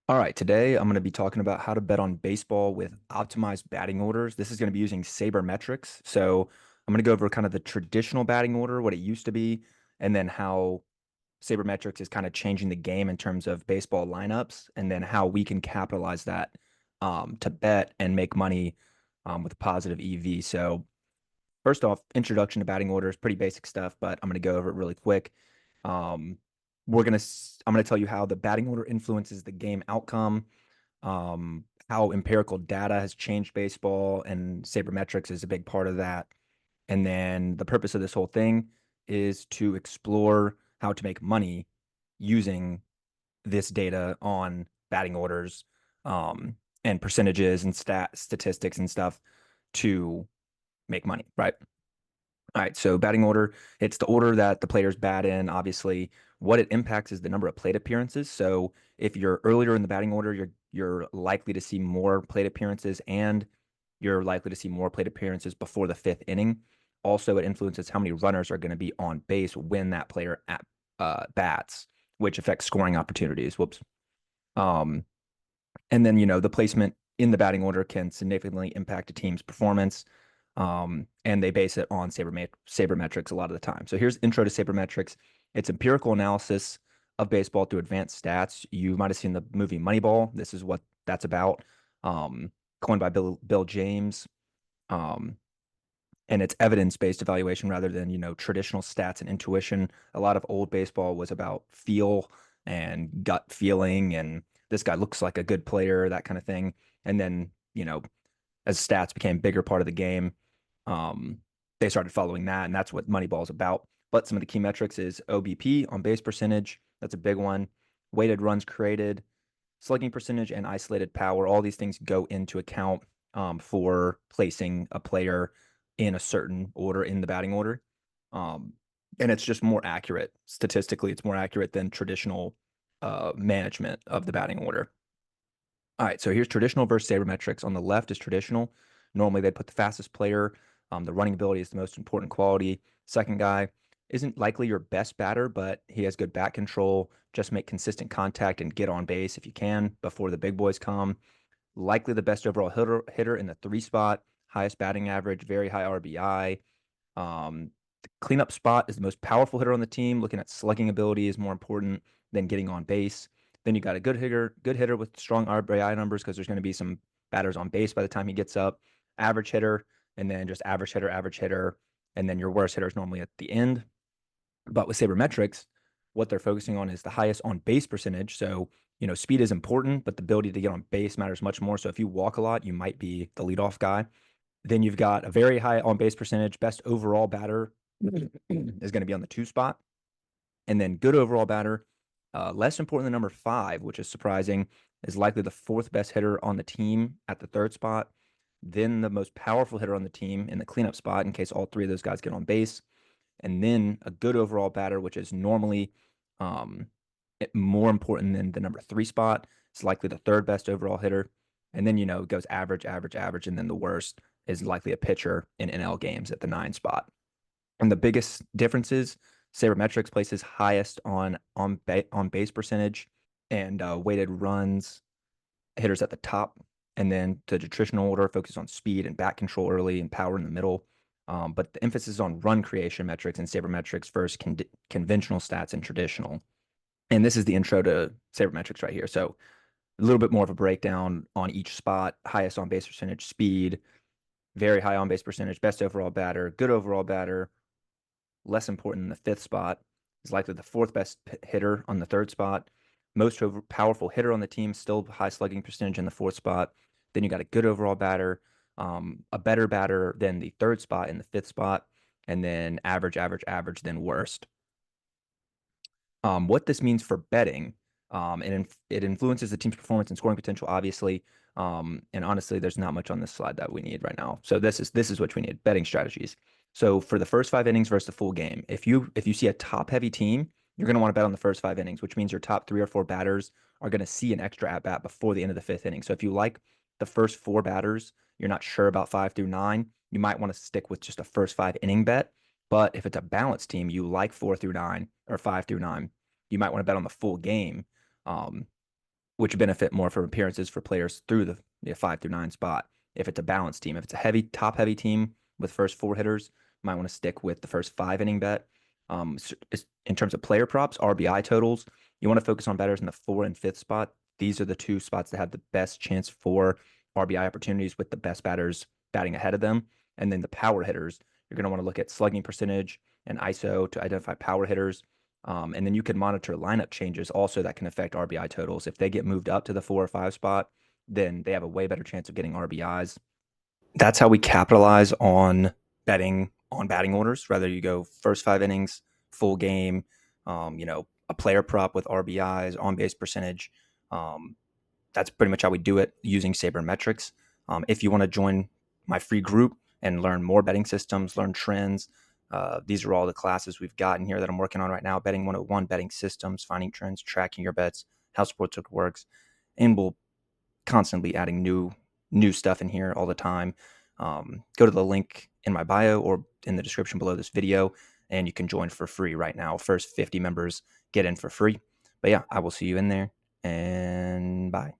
All right, today I'm going to be talking about how to bet on baseball with optimized batting orders. This is going to be using Sabermetrics. So I'm going to go over kind of the traditional batting order, what it used to be, and then how Sabermetrics is kind of changing the game in terms of baseball lineups, and then how we can capitalize that to bet and make money with a positive EV. So first off, introduction to batting order is pretty basic stuff, but I'm going to go over it really quick. Um, I'm gonna tell you how the batting order influences the game outcome, how empirical data has changed baseball, and sabermetrics is a big part of that. And then the purpose of this whole thing is to explore how to make money using this data on batting orders, and percentages and statistics and stuff to make money, right? All right, so batting order, it's the order that the players bat in. Obviously, what it impacts is the number of plate appearances. So if you're earlier in the batting order, you're likely to see more plate appearances, and you're likely to see more plate appearances before the fifth inning. Also, it influences how many runners are going to be on base when that player bats, which affects scoring opportunities. Whoops. Um, and then, the placement in the batting order can significantly impact a team's performance. And they base it on sabermetrics a lot of the time. So here's intro to sabermetrics. It's empirical analysis of baseball through advanced stats. You might have seen the movie Moneyball. This is what that's about. Coined by Bill James. Um, and it's evidence-based evaluation rather than, traditional stats and intuition. A lot of old baseball was about feel and gut feeling, and this guy looks like a good player, that kind of thing. And then, as stats became a bigger part of the game, they started following that, and that's what Moneyball is about. But some of the key metrics is OBP, on base percentage. That's a big one. Weighted runs created, slugging percentage, and isolated power. All these things go into account for placing a player in a certain order in the batting order. Um, and it's just more accurate. Statistically, it's more accurate than traditional management of the batting order. All right, so here's traditional versus sabermetrics. On the left is traditional. Normally, they'd put the fastest player. The running ability is the most important quality. Second guy isn't likely your best batter, but he has good bat control. Just make consistent contact and get on base if you can before the big boys come. Likely the best overall hitter in the three spot, highest batting average, very high RBI. The cleanup spot is the most powerful hitter on the team. Looking at slugging ability is more important than getting on base. Then you got a good hitter with strong RBI numbers because there's going to be some batters on base by the time he gets up. Average hitter, and then just average hitter, and then your worst hitter is normally at the end. But with sabermetrics, what they're focusing on is the highest on base percentage. So, speed is important, but the ability to get on base matters much more. So if you walk a lot, you might be the leadoff guy. Then you've got a very high on base percentage. Best overall batter is going to be on the two spot. And then good overall batter, less important than number five, which is surprising, is likely the fourth best hitter on the team at the third spot. Then the most powerful hitter on the team in the cleanup spot in case all three of those guys get on base. And then a good overall batter, which is normally um, more important than the number three spot. It's likely the third best overall hitter. And then, it goes average, average, average. And then the worst is likely a pitcher in NL games at the nine spot. And the biggest differences, sabermetrics places highest on base percentage and weighted runs, hitters at the top. And then the traditional order focuses on speed and bat control early and power in the middle. But the emphasis is on run creation metrics and sabermetrics versus conventional stats and traditional. And this is the intro to sabermetrics right here. So a little bit more of a breakdown on each spot: highest on base percentage, speed, very high on base percentage, best overall batter, good overall batter, less important in the fifth spot, is likely the fourth best hitter on the third spot, most powerful hitter on the team, still high slugging percentage in the fourth spot. Then you got a good overall batter, a better batter than the third spot in the fifth spot, and then average, average, average, then worst. What this means for betting, it influences the team's performance and scoring potential, obviously. And honestly, there's not much on this slide that we need right now. So this is what we need: betting strategies. So for the first five innings versus the full game, if you see a top heavy team, you're going to want to bet on the first five innings, which means your top three or four batters are going to see an extra at bat before the end of the fifth inning. So if you like the first four batters, you're not sure about 5 through 9, you might want to stick with just a first 5 inning bet. But if it's a balanced team, you like 4 through 9 or 5 through 9, you might want to bet on the full game. Um, which benefit more from appearances for players through the 5 through 9 spot. If it's a balanced team, if it's a top heavy team with first 4 hitters, you might want to stick with the first 5 inning bet. In terms of player props, RBI totals, you want to focus on batters in the 4 and 5th spot. These are the 2 spots that have the best chance for RBI opportunities with the best batters batting ahead of them. And then the power hitters, you're going to want to look at slugging percentage and ISO to identify power hitters. And then you can monitor lineup changes also that can affect RBI totals. If they get moved up to the 4 or 5 spot, then they have a way better chance of getting RBIs. That's how we capitalize on betting on batting orders. Whether you go first 5 innings, full game, a player prop with RBIs, on base percentage. That's pretty much how we do it using Sabermetrics. If you want to join my free group and learn more betting systems, learn trends, these are all the classes we've got in here that I'm working on right now. Betting 101, betting systems, finding trends, tracking your bets, how sportsbook works, and we'll constantly be adding new stuff in here all the time. Go to the link in my bio or in the description below this video, and you can join for free right now. First 50 members get in for free. But yeah, I will see you in there, and bye.